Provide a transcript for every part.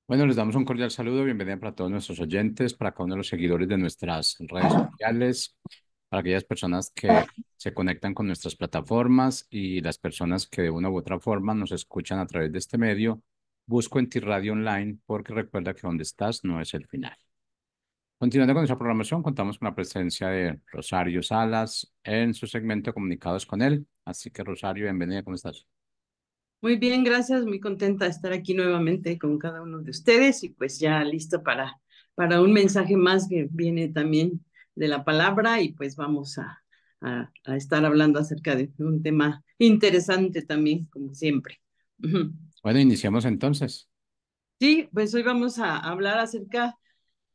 Bueno, les damos un cordial saludo, bienvenida para todos nuestros oyentes, para cada uno de los seguidores de nuestras redes sociales, para aquellas personas que se conectan con nuestras plataformas y las personas que de una u otra forma nos escuchan a través de este medio. Busco en ti Radio Online porque recuerda que donde estás no es el final. Continuando con nuestra programación, contamos con la presencia de Rosario Salas en su segmento Comunicados con él. Así que Rosario, bienvenida, ¿cómo estás? Muy bien, gracias. Muy contenta de estar aquí nuevamente con cada uno de ustedes y pues ya listo para un mensaje más que viene también de la palabra y pues vamos a estar hablando acerca de un tema interesante también, como siempre. Ujú. Bueno, iniciamos entonces. Sí, pues hoy vamos a hablar acerca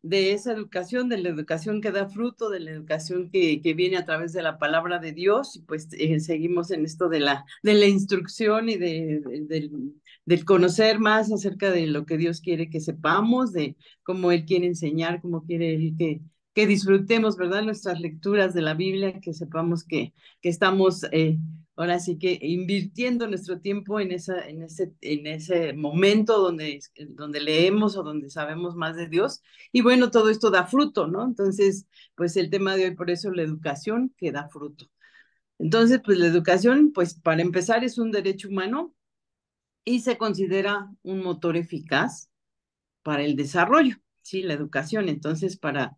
de esa educación, de la educación que da fruto, de la educación que viene a través de la palabra de Dios, y pues seguimos en esto de la instrucción y del conocer más acerca de lo que Dios quiere que sepamos, de cómo Él quiere enseñar, cómo quiere Él que disfrutemos, ¿verdad? Nuestras lecturas de la Biblia, que sepamos que estamos ahora sí que invirtiendo nuestro tiempo en ese momento donde leemos o donde sabemos más de Dios y bueno, todo esto da fruto, ¿no? Entonces, pues el tema de hoy, por eso la educación que da fruto. Entonces, pues la educación, pues para empezar, es un derecho humano y se considera un motor eficaz para el desarrollo, ¿sí? La educación, entonces, para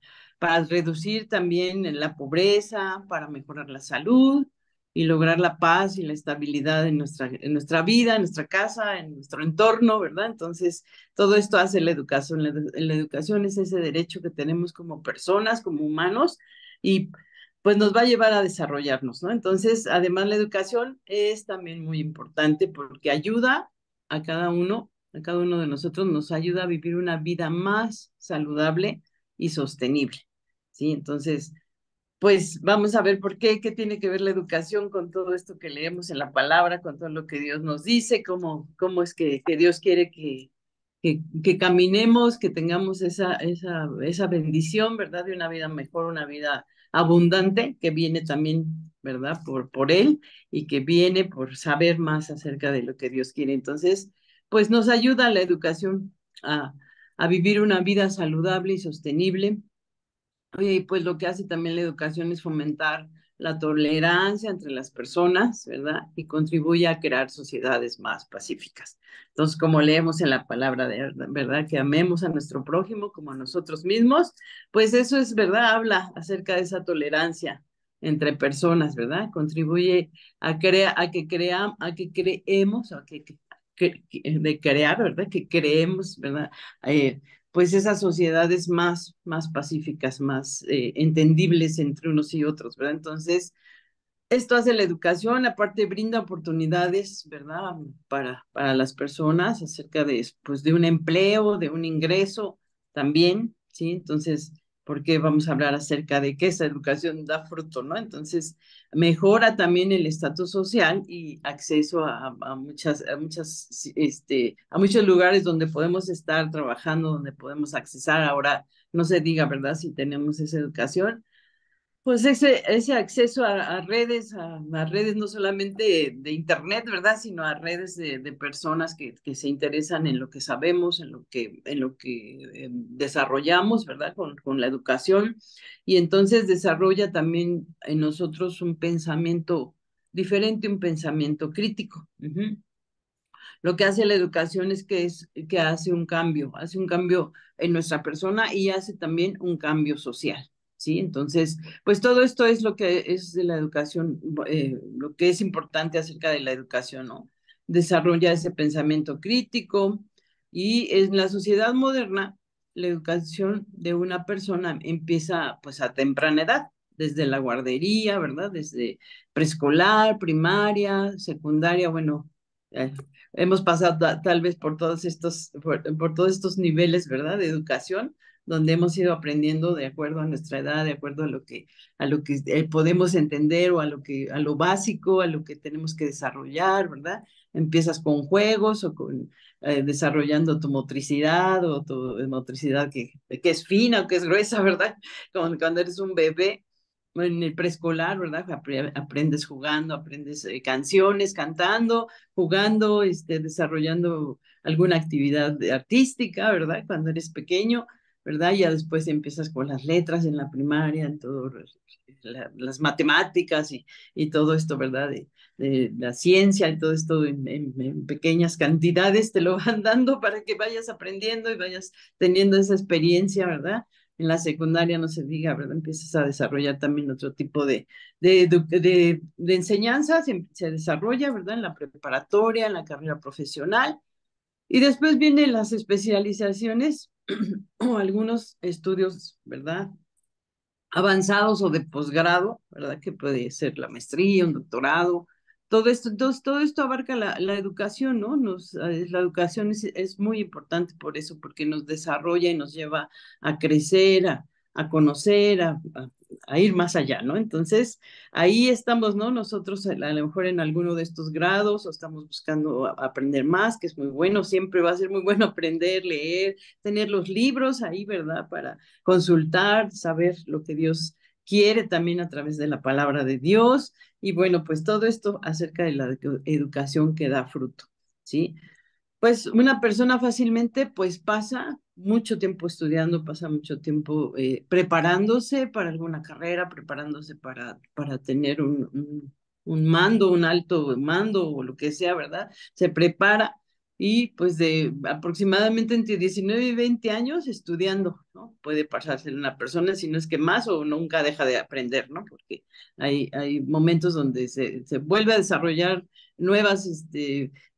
reducir también la pobreza, para mejorar la salud y lograr la paz y la estabilidad en nuestra vida, en nuestra casa, en nuestro entorno, ¿verdad? Entonces, todo esto hace la educación. La educación es ese derecho que tenemos como personas, como humanos, y pues nos va a llevar a desarrollarnos, ¿no? Entonces, además, la educación es también muy importante porque ayuda a cada uno de nosotros nos ayuda a vivir una vida más saludable y sostenible, ¿sí? Entonces, pues vamos a ver por qué tiene que ver la educación con todo esto que leemos en la palabra, con todo lo que Dios nos dice, cómo es que Dios quiere que caminemos, que tengamos esa bendición, ¿verdad? De una vida mejor, una vida abundante, que viene también, ¿verdad? Por Él y que viene por saber más acerca de lo que Dios quiere. Entonces, pues nos ayuda la educación a vivir una vida saludable y sostenible. Oye, y pues lo que hace también la educación es fomentar la tolerancia entre las personas, ¿verdad? Y contribuye a crear sociedades más pacíficas. Entonces, como leemos en la palabra de verdad, que amemos a nuestro prójimo como a nosotros mismos, pues eso es verdad, habla acerca de esa tolerancia entre personas, ¿verdad? Contribuye a que creemos, de crear, ¿verdad? Que creemos, ¿verdad? Pues esas sociedades más pacíficas, más entendibles entre unos y otros, ¿verdad? Entonces, esto hace la educación, aparte brinda oportunidades, ¿verdad? Para las personas acerca pues, de un empleo, de un ingreso también, ¿sí? Entonces, ¿por qué vamos a hablar acerca de que esa educación da fruto, ¿no? Entonces, mejora también el estatus social y acceso a muchos lugares donde podemos estar trabajando, donde podemos accesar. Ahora, no se diga, ¿verdad? Si tenemos esa educación pues ese acceso a redes no solamente de internet, ¿verdad? Sino a redes de personas que se interesan en lo que sabemos, en lo que desarrollamos, ¿verdad? Con la educación. Y entonces desarrolla también en nosotros un pensamiento diferente, un pensamiento crítico. Ujú. Lo que hace la educación es que hace un cambio en nuestra persona y hace también un cambio social, ¿sí? Entonces, pues todo esto es lo que es de la educación, lo que es importante acerca de la educación, ¿no? Desarrolla ese pensamiento crítico y en la sociedad moderna, la educación de una persona empieza pues a temprana edad, desde la guardería, ¿verdad? Desde preescolar, primaria, secundaria, bueno, eh, hemos pasado tal vez por todos estos niveles, ¿verdad? De educación, donde hemos ido aprendiendo de acuerdo a nuestra edad, de acuerdo a lo que podemos entender o a lo básico, a lo que tenemos que desarrollar, ¿verdad? Empiezas con juegos o con desarrollando tu motricidad o tu motricidad que es fina o que es gruesa, ¿verdad? Cuando eres un bebé en el preescolar, ¿verdad? Aprendes jugando, aprendes canciones, cantando, jugando, desarrollando alguna actividad artística, ¿verdad? Cuando eres pequeño, ¿verdad? Ya después empiezas con las letras en la primaria, en todo, las matemáticas y todo esto, ¿verdad? De la ciencia y todo esto en pequeñas cantidades te lo van dando para que vayas aprendiendo y vayas teniendo esa experiencia, ¿verdad? En la secundaria no se diga, ¿verdad? Empiezas a desarrollar también otro tipo de enseñanza, se desarrolla, ¿verdad? En la preparatoria, en la carrera profesional. Y después vienen las especializaciones o algunos estudios, ¿verdad? Avanzados o de posgrado, ¿verdad? Que puede ser la maestría, un doctorado, todo esto. Entonces, todo esto abarca la educación, ¿no? La educación es muy importante por eso, porque nos desarrolla y nos lleva a crecer, a conocer, a ir más allá, ¿no? Entonces, ahí estamos, ¿no? Nosotros a lo mejor en alguno de estos grados o estamos buscando aprender más, que es muy bueno, siempre va a ser muy bueno aprender, leer, tener los libros ahí, ¿verdad? Para consultar, saber lo que Dios quiere también a través de la palabra de Dios. Y bueno, pues todo esto acerca de la educación que da fruto, ¿sí? Pues una persona fácilmente pues pasa mucho tiempo estudiando, pasa mucho tiempo preparándose para alguna carrera, preparándose para tener un mando, un alto mando o lo que sea, ¿verdad? Se prepara y pues de aproximadamente entre 19 y 20 años estudiando, ¿no? Puede pasarse una persona, si no es que más o nunca deja de aprender, ¿no? Porque hay momentos donde se vuelve a desarrollar nuevas,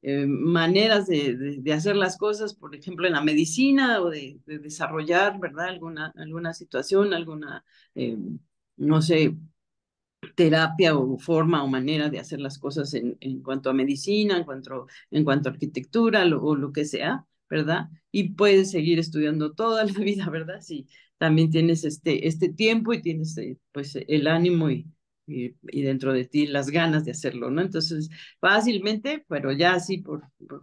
maneras de hacer las cosas, por ejemplo, en la medicina o de desarrollar, ¿verdad? Alguna situación, alguna, no sé, terapia o forma o manera de hacer las cosas en cuanto a medicina, en cuanto a arquitectura o lo que sea, ¿verdad? Y puedes seguir estudiando toda la vida, ¿verdad? Si también tienes este tiempo y tienes pues el ánimo y dentro de ti las ganas de hacerlo, ¿no? Entonces, fácilmente, pero ya así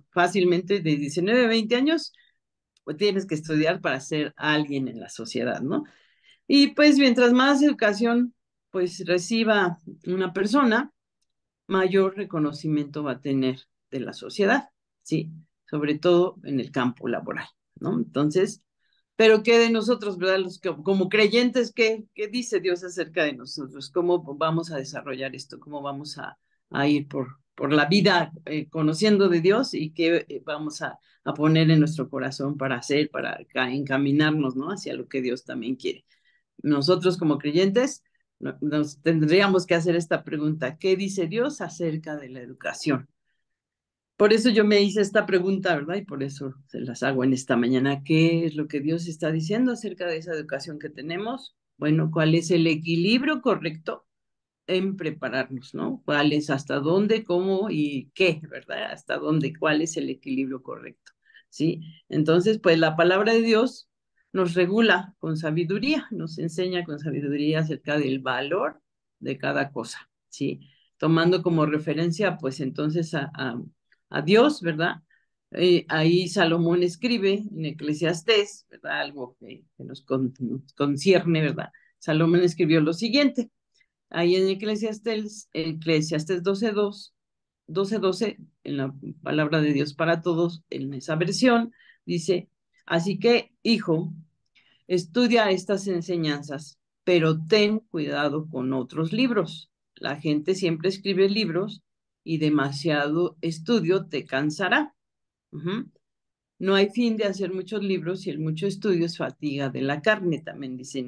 fácilmente de 19 a 20 años, pues tienes que estudiar para ser alguien en la sociedad, ¿no? Y pues mientras más educación pues reciba una persona, mayor reconocimiento va a tener de la sociedad, ¿sí? Sobre todo en el campo laboral, ¿no? Entonces, pero ¿qué de nosotros, verdad? Como creyentes, ¿qué dice Dios acerca de nosotros? ¿Cómo vamos a desarrollar esto? ¿Cómo vamos a ir por la vida conociendo de Dios y qué vamos a poner en nuestro corazón para hacer, para encaminarnos, ¿no? Hacia lo que Dios también quiere. Nosotros como creyentes nos tendríamos que hacer esta pregunta: ¿qué dice Dios acerca de la educación? Por eso yo me hice esta pregunta, ¿verdad? Y por eso se las hago en esta mañana. ¿Qué es lo que Dios está diciendo acerca de esa educación que tenemos? Bueno, ¿cuál es el equilibrio correcto en prepararnos, ¿no? ¿Cuál es hasta dónde, cómo y qué, ¿verdad? Hasta dónde, cuál es el equilibrio correcto, ¿sí? Entonces, pues la palabra de Dios nos regula con sabiduría, nos enseña con sabiduría acerca del valor de cada cosa, ¿sí? Tomando como referencia, pues entonces a Dios, ¿verdad? Ahí Salomón escribe en Eclesiastés, ¿verdad? Algo que nos concierne, ¿verdad? Salomón escribió lo siguiente. Ahí en Eclesiastés 12:12, en la palabra de Dios para todos, en esa versión, dice: así que, hijo, estudia estas enseñanzas, pero ten cuidado con otros libros. La gente siempre escribe libros y demasiado estudio te cansará. Ujú. No hay fin de hacer muchos libros y el mucho estudio es fatiga de la carne, también dice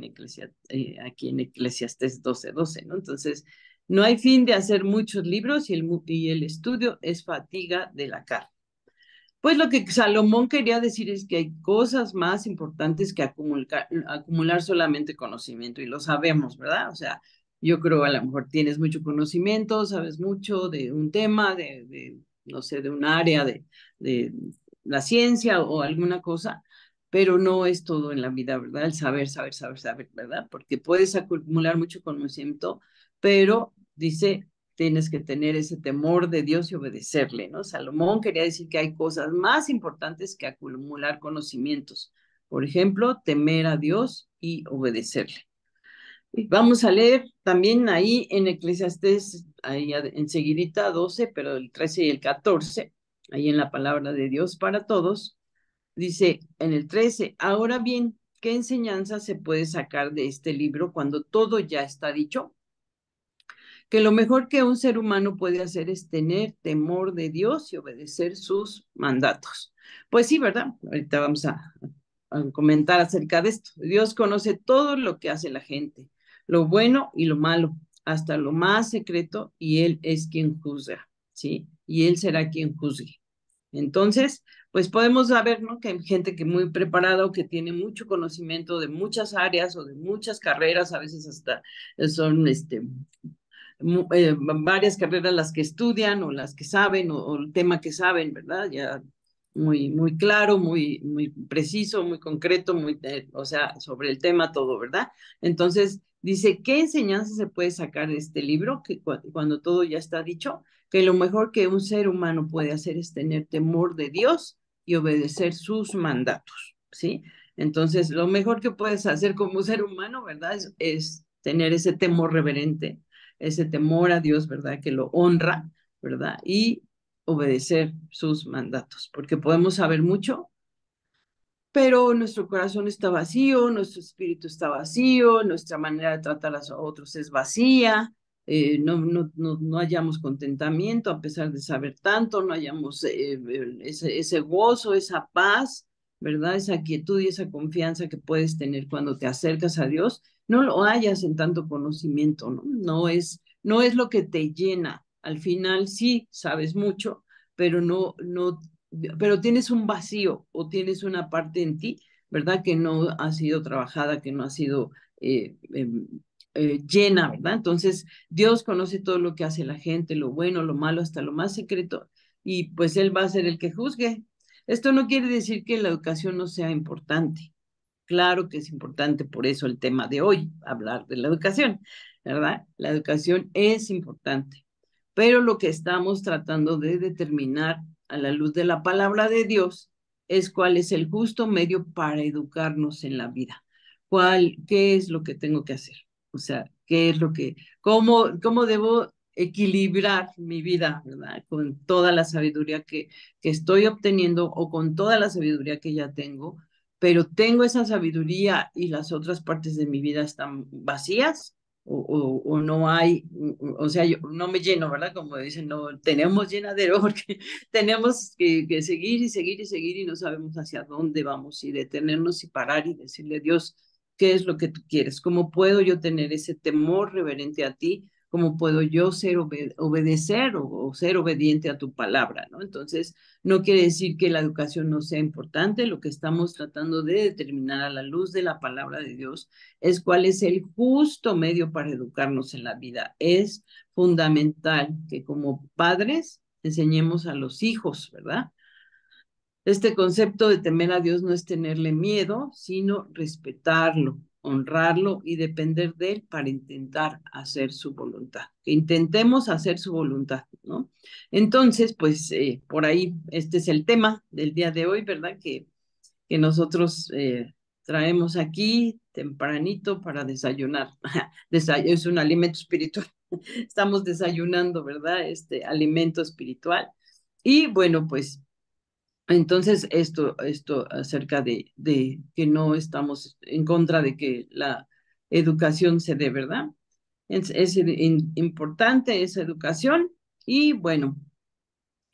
aquí en Eclesiastés 12:12, ¿no? Entonces, no hay fin de hacer muchos libros y el estudio es fatiga de la carne. Pues lo que Salomón quería decir es que hay cosas más importantes que acumular solamente conocimiento, y lo sabemos, ¿verdad? O sea, yo creo a lo mejor tienes mucho conocimiento, sabes mucho de un tema, no sé, de un área de la ciencia o alguna cosa, pero no es todo en la vida, ¿verdad? El saber, saber, saber, saber, ¿verdad? Porque puedes acumular mucho conocimiento, pero dice tienes que tener ese temor de Dios y obedecerle, ¿no? Salomón quería decir que hay cosas más importantes que acumular conocimientos. Por ejemplo, temer a Dios y obedecerle. Y vamos a leer también ahí en Eclesiastés, ahí enseguidita 12, pero el 13 y el 14, ahí en la palabra de Dios para todos, dice en el 13, ahora bien, ¿qué enseñanza se puede sacar de este libro cuando todo ya está dicho? Que lo mejor que un ser humano puede hacer es tener temor de Dios y obedecer sus mandatos. Pues sí, ¿verdad? Ahorita vamos a comentar acerca de esto. Dios conoce todo lo que hace la gente, lo bueno y lo malo, hasta lo más secreto, y Él es quien juzga, ¿sí? Y Él será quien juzgue. Entonces, pues podemos saber, ¿no? Que hay gente que muy preparada o que tiene mucho conocimiento de muchas áreas o de muchas carreras, a veces hasta son varias carreras las que estudian o las que saben o el tema que saben, ¿verdad? Ya muy claro, muy preciso, muy concreto, o sea, sobre el tema todo, ¿verdad? Entonces, dice, ¿qué enseñanza se puede sacar de este libro? Que cuando todo ya está dicho, que lo mejor que un ser humano puede hacer es tener temor de Dios y obedecer sus mandatos, ¿sí? Entonces, lo mejor que puedes hacer como ser humano, ¿verdad? Es tener ese temor reverente, ese temor a Dios, ¿verdad? Que lo honra, ¿verdad? Y obedecer sus mandatos, porque podemos saber mucho, pero nuestro corazón está vacío, nuestro espíritu está vacío, nuestra manera de tratar a otros es vacía, no hallamos contentamiento a pesar de saber tanto, no hallamos ese gozo, esa paz, ¿verdad? Esa quietud y esa confianza que puedes tener cuando te acercas a Dios, no lo hallas en tanto conocimiento, ¿no? No es lo que te llena. Al final sí sabes mucho, pero pero tienes un vacío o tienes una parte en ti, ¿verdad? Que no ha sido trabajada, que no ha sido llena, ¿verdad? Entonces, Dios conoce todo lo que hace la gente, lo bueno, lo malo, hasta lo más secreto, y pues Él va a ser el que juzgue. Esto no quiere decir que la educación no sea importante. Claro que es importante, por eso el tema de hoy, hablar de la educación, ¿verdad? La educación es importante, pero lo que estamos tratando de determinar a la luz de la palabra de Dios es cuál es el justo medio para educarnos en la vida. ¿Qué es lo que tengo que hacer? O sea, cómo debo equilibrar mi vida, ¿verdad? Con toda la sabiduría que estoy obteniendo o con toda la sabiduría que ya tengo, pero tengo esa sabiduría y las otras partes de mi vida están vacías o no hay, o sea, yo no me lleno, ¿verdad? Como dicen, no tenemos llenadero porque tenemos que seguir y seguir y seguir y no sabemos hacia dónde vamos y detenernos y parar y decirle, Dios, ¿qué es lo que tú quieres? ¿Cómo puedo yo tener ese temor reverente a ti? ¿Cómo puedo yo obedecer o ser obediente a tu palabra, ¿no? Entonces, no quiere decir que la educación no sea importante, lo que estamos tratando de determinar a la luz de la palabra de Dios es cuál es el justo medio para educarnos en la vida. Es fundamental que como padres enseñemos a los hijos, ¿verdad? Este concepto de temer a Dios no es tenerle miedo, sino respetarlo, honrarlo y depender de él para intentar hacer su voluntad. Que intentemos hacer su voluntad, ¿no? Entonces, pues por ahí este es el tema del día de hoy, ¿verdad? Que nosotros traemos aquí tempranito para desayunar. Es un alimento espiritual. Estamos desayunando, ¿verdad? Este alimento espiritual. Y bueno, pues entonces, esto acerca de que no estamos en contra de que la educación se dé, ¿verdad? Es importante esa educación y bueno,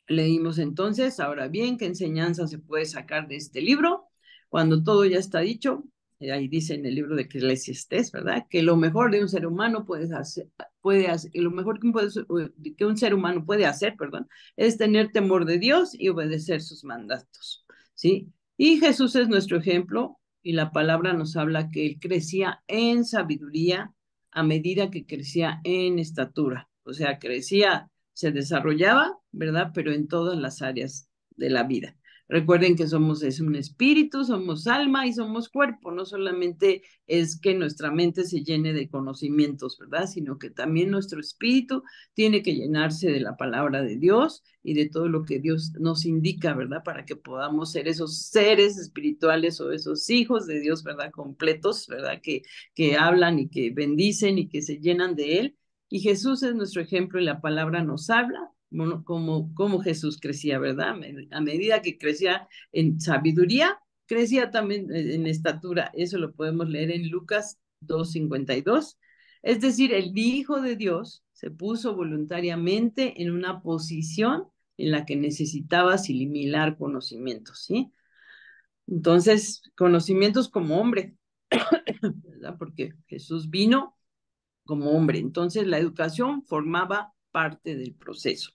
leímos entonces, ahora bien, ¿qué enseñanza se puede sacar de este libro? Cuando todo ya está dicho, ahí dice en el libro de Eclesiastés, ¿verdad? Que lo mejor de un ser humano lo mejor que un ser humano puede hacer, perdón, es tener temor de Dios y obedecer sus mandatos, ¿sí? Y Jesús es nuestro ejemplo y la palabra nos habla que él crecía en sabiduría a medida que crecía en estatura, o sea, se desarrollaba, ¿verdad? Pero en todas las áreas de la vida. Recuerden que es un espíritu, somos alma y somos cuerpo. No solamente es que nuestra mente se llene de conocimientos, ¿verdad? Sino que también nuestro espíritu tiene que llenarse de la palabra de Dios y de todo lo que Dios nos indica, ¿verdad? Para que podamos ser esos seres espirituales o esos hijos de Dios, ¿verdad? Completos, ¿verdad? Que hablan y que bendicen y que se llenan de Él. Y Jesús es nuestro ejemplo y la palabra nos habla como Jesús crecía, ¿verdad? A medida que crecía en sabiduría, crecía también en estatura. Eso lo podemos leer en Lucas 2:52. Es decir, el Hijo de Dios se puso voluntariamente en una posición en la que necesitaba asimilar conocimientos, ¿sí? Entonces, conocimientos como hombre, ¿verdad? Porque Jesús vino como hombre. Entonces, la educación formaba parte del proceso,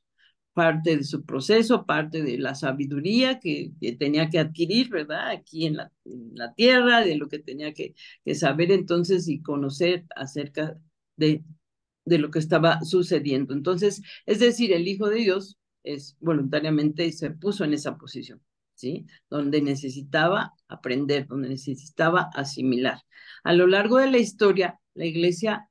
parte de su proceso, parte de la sabiduría que tenía que adquirir, ¿verdad? Aquí en la tierra, de lo que tenía que saber entonces y conocer acerca de, de lo que estaba sucediendo. Entonces, es decir, el Hijo de Dios es voluntariamente y se puso en esa posición, ¿sí? Donde necesitaba aprender, donde necesitaba asimilar. A lo largo de la historia, la iglesia,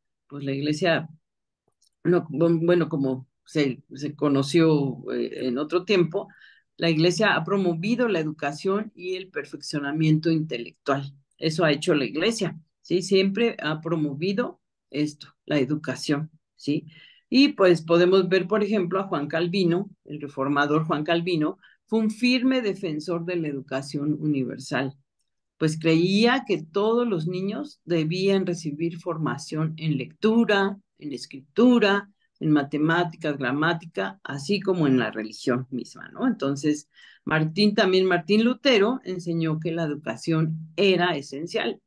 no, bueno, como se conoció en otro tiempo, la iglesia ha promovido la educación y el perfeccionamiento intelectual. Eso ha hecho la iglesia, ¿sí? Siempre ha promovido esto, la educación, ¿sí? Y pues podemos ver, por ejemplo, a Juan Calvino, el reformador Juan Calvino, fue un firme defensor de la educación universal, pues creía que todos los niños debían recibir formación en lectura, en escritura, en matemáticas, gramática, así como en la religión misma, ¿no? Entonces, Martín Lutero enseñó que la educación era esencial,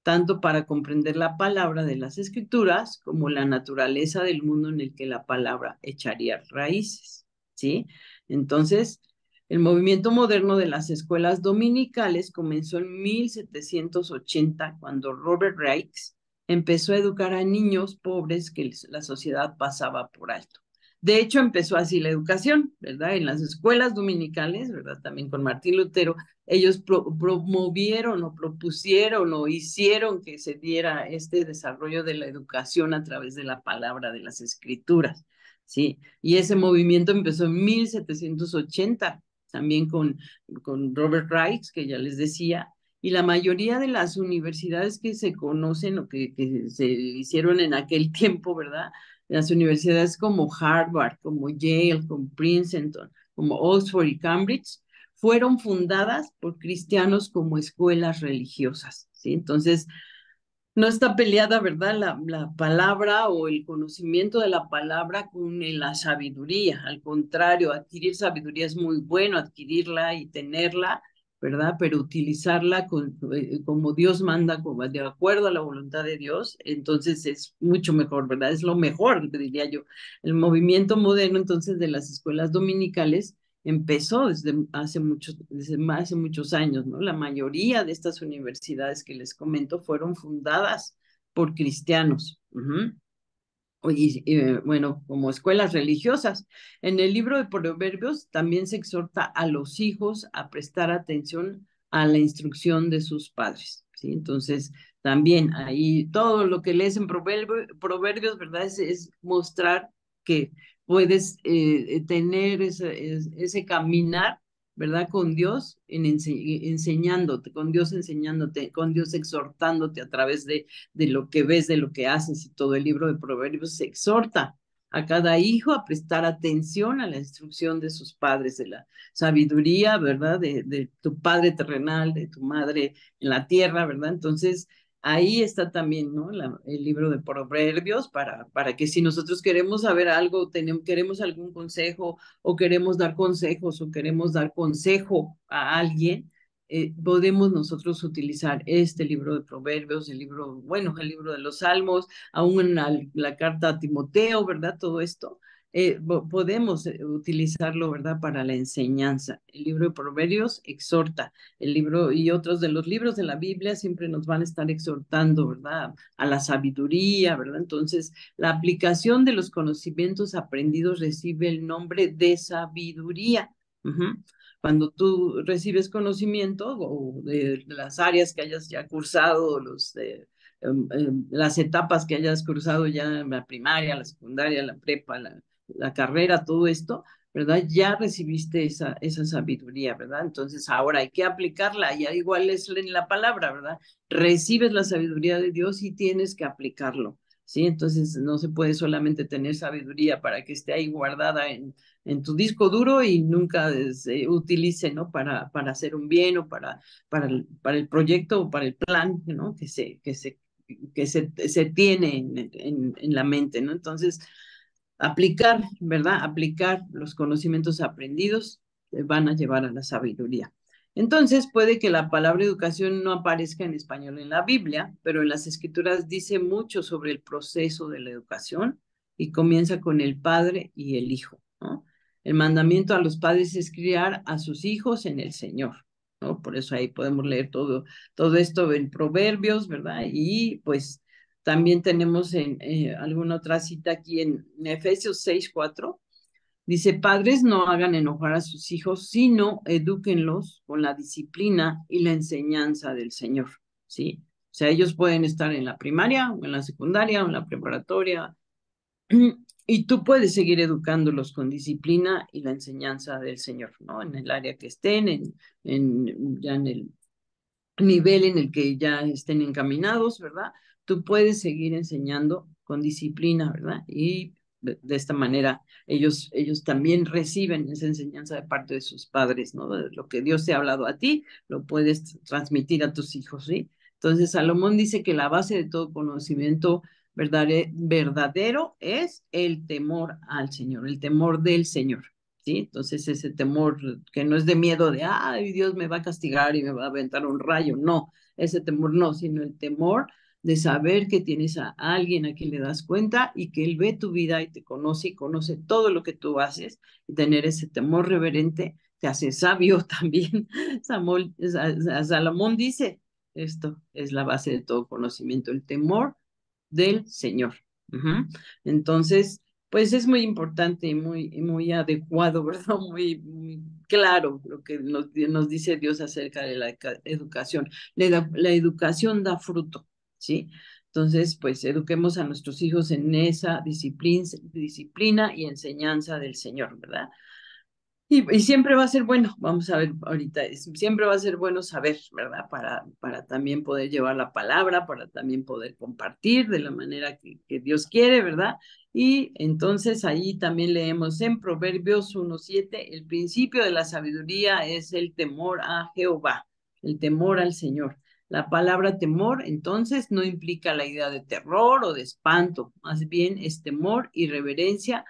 tanto para comprender la palabra de las escrituras como la naturaleza del mundo en el que la palabra echaría raíces, ¿sí? Entonces, el movimiento moderno de las escuelas dominicales comenzó en 1780, cuando Robert Raikes empezó a educar a niños pobres que la sociedad pasaba por alto. De hecho, empezó así la educación, ¿verdad? En las escuelas dominicales, ¿verdad? También con Martín Lutero, ellos promovieron o propusieron o hicieron que se diera este desarrollo de la educación a través de la palabra de las escrituras, ¿sí? Y ese movimiento empezó en 1780, también con Robert Reich, que ya les decía, y la mayoría de las universidades que se conocen o que se hicieron en aquel tiempo, ¿verdad? Las universidades como Harvard, como Yale, como Princeton, como Oxford y Cambridge, fueron fundadas por cristianos como escuelas religiosas, ¿sí? Entonces, no está peleada, ¿verdad? La palabra o el conocimiento de la palabra con la sabiduría. Al contrario, adquirir sabiduría es muy bueno, adquirirla y tenerla, ¿verdad? Pero utilizarla como Dios manda, como de acuerdo a la voluntad de Dios, entonces es mucho mejor, ¿verdad? Es lo mejor, diría yo. El movimiento moderno, entonces, de las escuelas dominicales empezó desde hace muchos años, ¿no? La mayoría de estas universidades que les comento fueron fundadas por cristianos. Bueno, como escuelas religiosas. En el libro de Proverbios también se exhorta a los hijos a prestar atención a la instrucción de sus padres, ¿sí? Entonces, también ahí todo lo que lees en Proverbios, ¿verdad? Es mostrar que puedes tener ese caminar, ¿verdad? Con Dios enseñándote, con Dios enseñándote, con Dios exhortándote a través de lo que ves, de lo que haces, y todo el libro de Proverbios se exhorta a cada hijo a prestar atención a la instrucción de sus padres, de la sabiduría, ¿verdad? De tu padre terrenal, de tu madre en la tierra, ¿verdad? Entonces, ahí está también, ¿no? El libro de Proverbios para que si nosotros queremos saber algo, queremos algún consejo o queremos dar consejos o queremos dar consejo a alguien, podemos nosotros utilizar este libro de Proverbios, el libro de los Salmos, aún en la carta a Timoteo, ¿verdad? Todo esto, podemos utilizarlo, ¿verdad? Para la enseñanza. El libro de Proverbios exhorta, el libro y otros de los libros de la Biblia siempre nos van a estar exhortando, ¿verdad? A la sabiduría, ¿verdad? Entonces, la aplicación de los conocimientos aprendidos recibe el nombre de sabiduría. Ujú. Cuando tú recibes conocimiento o de las áreas que hayas ya cursado, las etapas que hayas cruzado ya en la primaria, la secundaria, la prepa, la carrera, todo esto, ¿verdad? Ya recibiste esa sabiduría, ¿verdad? Entonces ahora hay que aplicarla, ya igual es en la palabra, ¿verdad? Recibes la sabiduría de Dios y tienes que aplicarlo, ¿sí? Entonces no se puede solamente tener sabiduría para que esté ahí guardada en tu disco duro y nunca se utilice, ¿no? Para hacer un bien o para el proyecto o para el plan, ¿no? Que se tiene en la mente, ¿no? Entonces, aplicar, ¿verdad? Aplicar los conocimientos aprendidos van a llevar a la sabiduría. Entonces, puede que la palabra educación no aparezca en español en la Biblia, pero en las escrituras dice mucho sobre el proceso de la educación y comienza con el padre y el hijo, ¿no? El mandamiento a los padres es criar a sus hijos en el Señor, ¿no? Por eso ahí podemos leer todo esto en Proverbios, ¿verdad? Y pues también tenemos alguna otra cita aquí en Efesios 6:4. Dice, padres, no hagan enojar a sus hijos, sino edúquenlos con la disciplina y la enseñanza del Señor, ¿sí? O sea, ellos pueden estar en la primaria, o en la secundaria, o en la preparatoria, y tú puedes seguir educándolos con disciplina y la enseñanza del Señor, ¿no? En el área que estén, ya en el nivel en el que ya estén encaminados, ¿verdad? Tú puedes seguir enseñando con disciplina, ¿verdad? Y de esta manera ellos también reciben esa enseñanza de parte de sus padres, ¿no? De lo que Dios te ha hablado a ti, lo puedes transmitir a tus hijos, ¿sí? Entonces, Salomón dice que la base de todo conocimiento verdadero es el temor al Señor, el temor del Señor. ¿Sí? Entonces ese temor que no es de miedo de, ay, Dios me va a castigar y me va a aventar un rayo, no, ese temor no, sino el temor de saber que tienes a alguien a quien le das cuenta y que él ve tu vida y te conoce y conoce todo lo que tú haces y tener ese temor reverente te hace sabio también. Salomón dice, esto es la base de todo conocimiento, el temor del Señor. Ujú. Entonces, pues es muy importante y muy adecuado, ¿verdad? Muy claro lo que nos dice Dios acerca de la educación. La educación da fruto, ¿sí? Entonces, pues eduquemos a nuestros hijos en esa disciplina y enseñanza del Señor, ¿verdad? Y siempre va a ser bueno, vamos a ver ahorita, siempre va a ser bueno saber, ¿verdad? Para también poder llevar la palabra, para también poder compartir de la manera que Dios quiere, ¿verdad? Y entonces ahí también leemos en Proverbios 1:7, el principio de la sabiduría es el temor a Jehová, el temor al Señor. La palabra temor, entonces, no implica la idea de terror o de espanto, más bien es temor y reverencia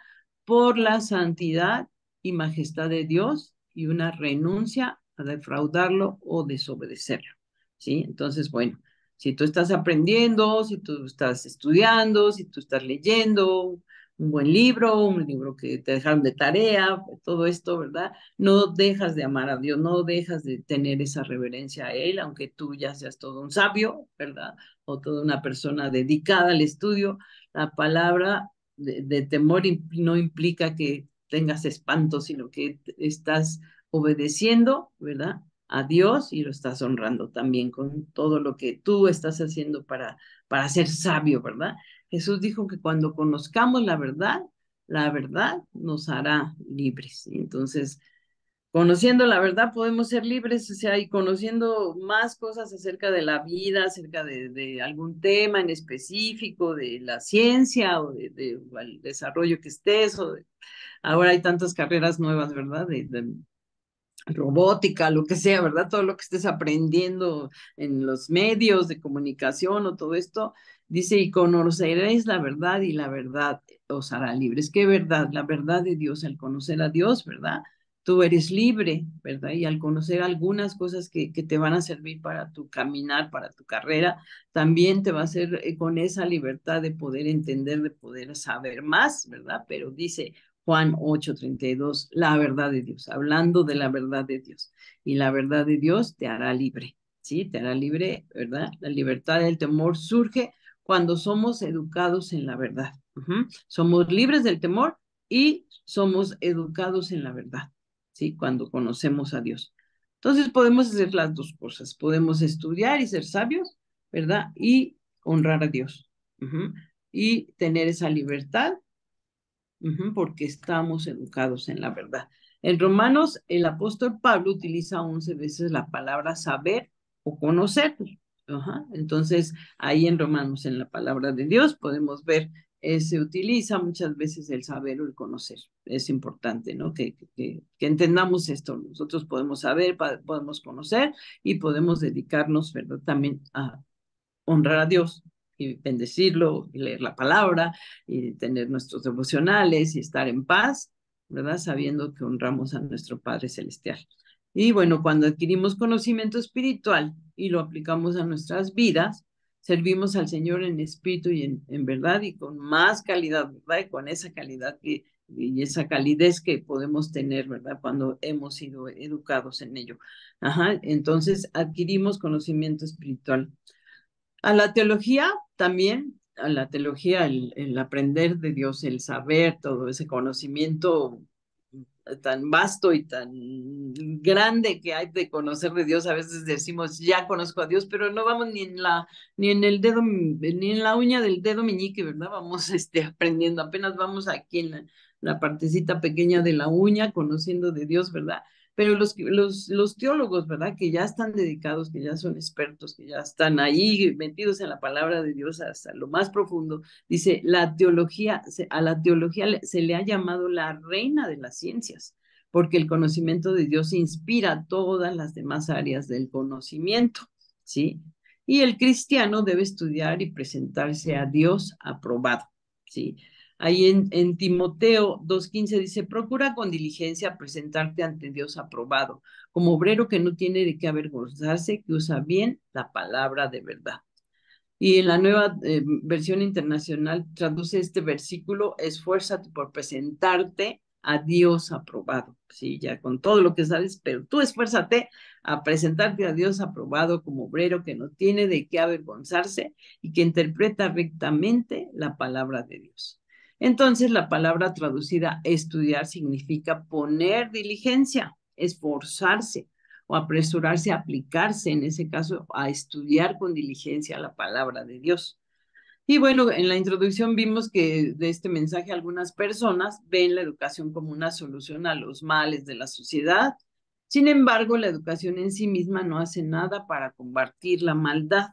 por la santidad y majestad de Dios y una renuncia a defraudarlo o desobedecerlo. ¿Sí? Entonces, bueno, si tú estás aprendiendo, si tú estás estudiando, si tú estás leyendo un buen libro, un libro que te dejaron de tarea, todo esto, ¿verdad? No dejas de amar a Dios, no dejas de tener esa reverencia a Él, aunque tú ya seas todo un sabio, ¿verdad? O toda una persona dedicada al estudio. La palabra de temor no implica que tengas espanto, sino que estás obedeciendo, ¿verdad? A Dios y lo estás honrando también con todo lo que tú estás haciendo para ser sabio, ¿verdad? Jesús dijo que cuando conozcamos la verdad nos hará libres. ¿Sí? Entonces, conociendo la verdad podemos ser libres, o sea, y conociendo más cosas acerca de la vida, acerca de algún tema en específico, de la ciencia o el desarrollo que estés, ahora hay tantas carreras nuevas, ¿verdad? De robótica, lo que sea, ¿verdad? Todo lo que estés aprendiendo en los medios de comunicación o todo esto, dice, y conoceréis la verdad y la verdad os hará libres. ¿Qué verdad? La verdad de Dios, al conocer a Dios, ¿verdad? Tú eres libre, ¿verdad? Y al conocer algunas cosas que te van a servir para tu caminar, para tu carrera, también te va a hacer con esa libertad de poder entender, de poder saber más, ¿verdad? Pero dice, Juan 8:32, la verdad de Dios, hablando de la verdad de Dios. Y la verdad de Dios te hará libre, ¿sí? Te hará libre, ¿verdad? La libertad del temor surge cuando somos educados en la verdad. Somos libres del temor y somos educados en la verdad. ¿sí? Cuando conocemos a Dios. Entonces podemos hacer las dos cosas, podemos estudiar y ser sabios, ¿verdad? Y honrar a Dios. Y tener esa libertad, porque estamos educados en la verdad. En Romanos, el apóstol Pablo utiliza 11 veces la palabra saber o conocer. Entonces, ahí en Romanos, en la palabra de Dios, podemos ver, se utiliza muchas veces el saber o el conocer. Es importante, ¿no? Que entendamos esto. Nosotros podemos saber, podemos conocer y podemos dedicarnos, ¿verdad? También a honrar a Dios y bendecirlo, y leer la palabra, y tener nuestros devocionales y estar en paz, ¿verdad? Sabiendo que honramos a nuestro Padre Celestial. Y bueno, cuando adquirimos conocimiento espiritual y lo aplicamos a nuestras vidas, servimos al Señor en espíritu y en verdad y con más calidad, ¿verdad? Y con esa calidad y esa calidez que podemos tener, ¿verdad? Cuando hemos sido educados en ello. Entonces adquirimos conocimiento espiritual. A la teología también, a la teología, el aprender de Dios, el saber todo ese conocimiento tan vasto y tan grande que hay de conocer de Dios. A veces decimos, ya conozco a Dios, pero no vamos ni en el dedo, ni en la uña del dedo meñique, ¿verdad? Vamos aprendiendo, apenas vamos aquí en la partecita pequeña de la uña, conociendo de Dios, ¿verdad? Pero los teólogos, ¿verdad? Que ya están dedicados, que ya son expertos, que ya están ahí metidos en la palabra de Dios hasta lo más profundo, dice, a la teología se le ha llamado la reina de las ciencias, porque el conocimiento de Dios inspira todas las demás áreas del conocimiento, ¿sí? Y el cristiano debe estudiar y presentarse a Dios aprobado, ¿sí? Ahí en Timoteo 2:15 dice, procura con diligencia presentarte ante Dios aprobado, como obrero que no tiene de qué avergonzarse, que usa bien la palabra de verdad. Y en la nueva versión internacional traduce este versículo, esfuérzate por presentarte a Dios aprobado, sí, ya con todo lo que sabes, pero tú esfuérzate a presentarte a Dios aprobado como obrero que no tiene de qué avergonzarse y que interpreta rectamente la palabra de Dios. Entonces, la palabra traducida estudiar significa poner diligencia, esforzarse, o apresurarse a aplicarse, en ese caso, a estudiar con diligencia la palabra de Dios. Y bueno, en la introducción vimos que de este mensaje algunas personas ven la educación como una solución a los males de la sociedad. Sin embargo, la educación en sí misma no hace nada para combatir la maldad,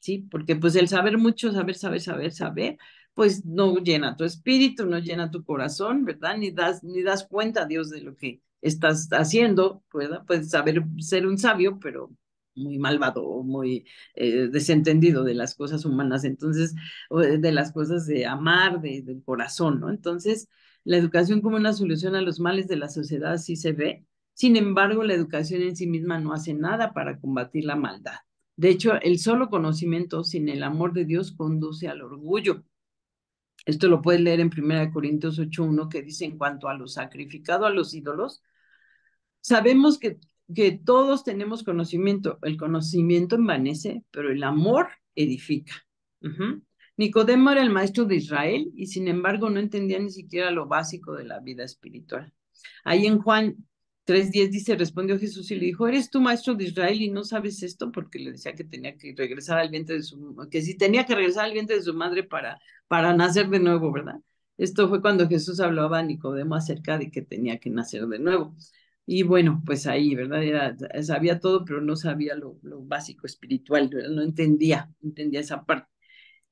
¿sí? Porque pues el saber mucho, saber, pues no llena tu espíritu, no llena tu corazón, ¿verdad? Ni das cuenta a Dios de lo que estás haciendo, ¿verdad? Puedes saber ser un sabio, pero muy malvado o muy desentendido de las cosas humanas. Entonces, de las cosas de amar, del corazón, ¿no? Entonces, la educación como una solución a los males de la sociedad sí se ve. Sin embargo, la educación en sí misma no hace nada para combatir la maldad. De hecho, el solo conocimiento sin el amor de Dios conduce al orgullo. Esto lo puedes leer en 1 Corintios 8:1, que dice, en cuanto a lo sacrificado a los ídolos, sabemos que todos tenemos conocimiento. El conocimiento envanece, pero el amor edifica. Nicodemo era el maestro de Israel y sin embargo no entendía ni siquiera lo básico de la vida espiritual. Ahí en Juan 3:10 dice, respondió Jesús y le dijo, ¿eres tú maestro de Israel y no sabes esto? Porque le decía que tenía que regresar al vientre de que si tenía que regresar al vientre de su madre para nacer de nuevo, ¿verdad? Esto fue cuando Jesús hablaba a Nicodemo acerca de que tenía que nacer de nuevo. Y bueno, pues ahí, ¿verdad? Sabía todo, pero no sabía lo básico espiritual, ¿verdad? No entendía esa parte.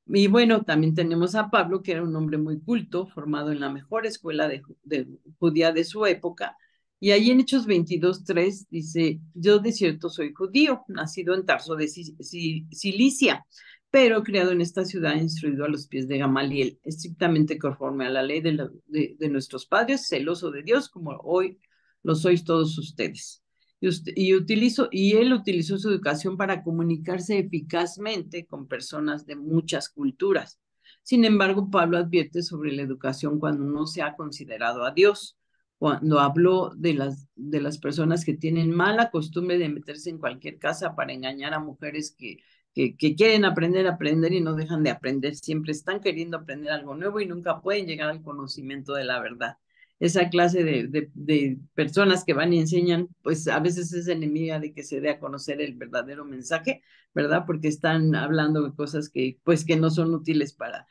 Y bueno, también tenemos a Pablo, que era un hombre muy culto, formado en la mejor escuela de judía de su época. Y ahí en Hechos 22:3 dice, yo de cierto soy judío, nacido en Tarso de Cilicia, pero criado en esta ciudad, instruido a los pies de Gamaliel, estrictamente conforme a la ley de nuestros padres, celoso de Dios, como hoy lo sois todos ustedes. Y él utilizó su educación para comunicarse eficazmente con personas de muchas culturas. Sin embargo, Pablo advierte sobre la educación cuando no se ha considerado a Dios, cuando habló de las personas que tienen mala costumbre de meterse en cualquier casa para engañar a mujeres que quieren aprender y no dejan de aprender, siempre están queriendo aprender algo nuevo y nunca pueden llegar al conocimiento de la verdad. esa clase de personas que van y enseñan, pues a veces es enemiga de que se dé a conocer el verdadero mensaje, ¿verdad? Porque están hablando de cosas que, pues, que no son útiles para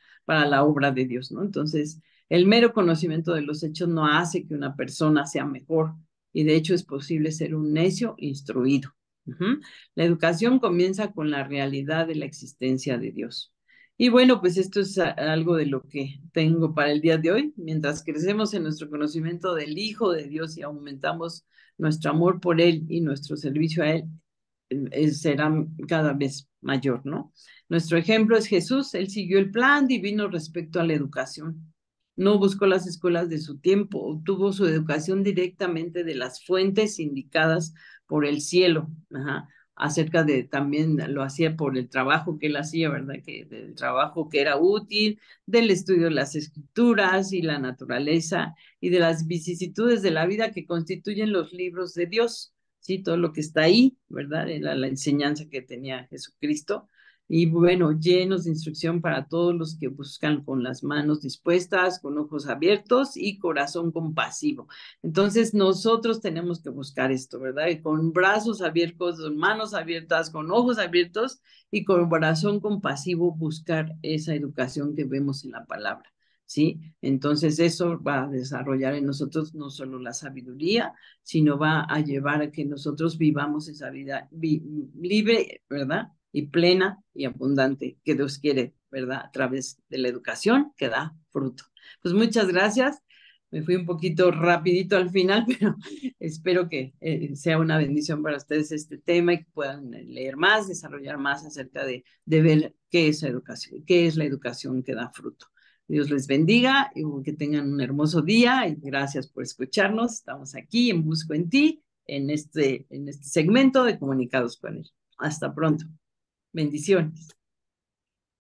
la obra de Dios, ¿no? Entonces, el mero conocimiento de los hechos no hace que una persona sea mejor, y de hecho es posible ser un necio instruido. La educación comienza con la realidad de la existencia de Dios. Y bueno, pues esto es algo de lo que tengo para el día de hoy. Mientras crecemos en nuestro conocimiento del Hijo de Dios y aumentamos nuestro amor por Él y nuestro servicio a Él, será cada vez mayor, ¿no? Nuestro ejemplo es Jesús. Él siguió el plan divino respecto a la educación. No buscó las escuelas de su tiempo, obtuvo su educación directamente de las fuentes indicadas por el cielo. Ajá. Acerca de, también lo hacía por el trabajo que él hacía, ¿verdad? Que del trabajo que era útil, del estudio de las escrituras y la naturaleza y de las vicisitudes de la vida que constituyen los libros de Dios. Sí, todo lo que está ahí, ¿verdad? Era la enseñanza que tenía Jesucristo. Y bueno, llenos de instrucción para todos los que buscan con las manos dispuestas, con ojos abiertos y corazón compasivo. Entonces, nosotros tenemos que buscar esto, ¿verdad? Y con brazos abiertos, con manos abiertas, con ojos abiertos y con corazón compasivo buscar esa educación que vemos en la palabra. ¿Sí? Entonces eso va a desarrollar en nosotros no solo la sabiduría, sino va a llevar a que nosotros vivamos esa vida libre, ¿verdad? Y plena y abundante que Dios quiere, ¿verdad? A través de la educación que da fruto. Pues muchas gracias. Me fui un poquito rapidito al final, pero espero que sea una bendición para ustedes este tema y que puedan leer más, desarrollar más acerca de ver qué es la educación, qué es la educación que da fruto. Dios les bendiga y que tengan un hermoso día y gracias por escucharnos. Estamos aquí en Busco en Ti, en este segmento de Comunicados con Él. Hasta pronto. Bendiciones.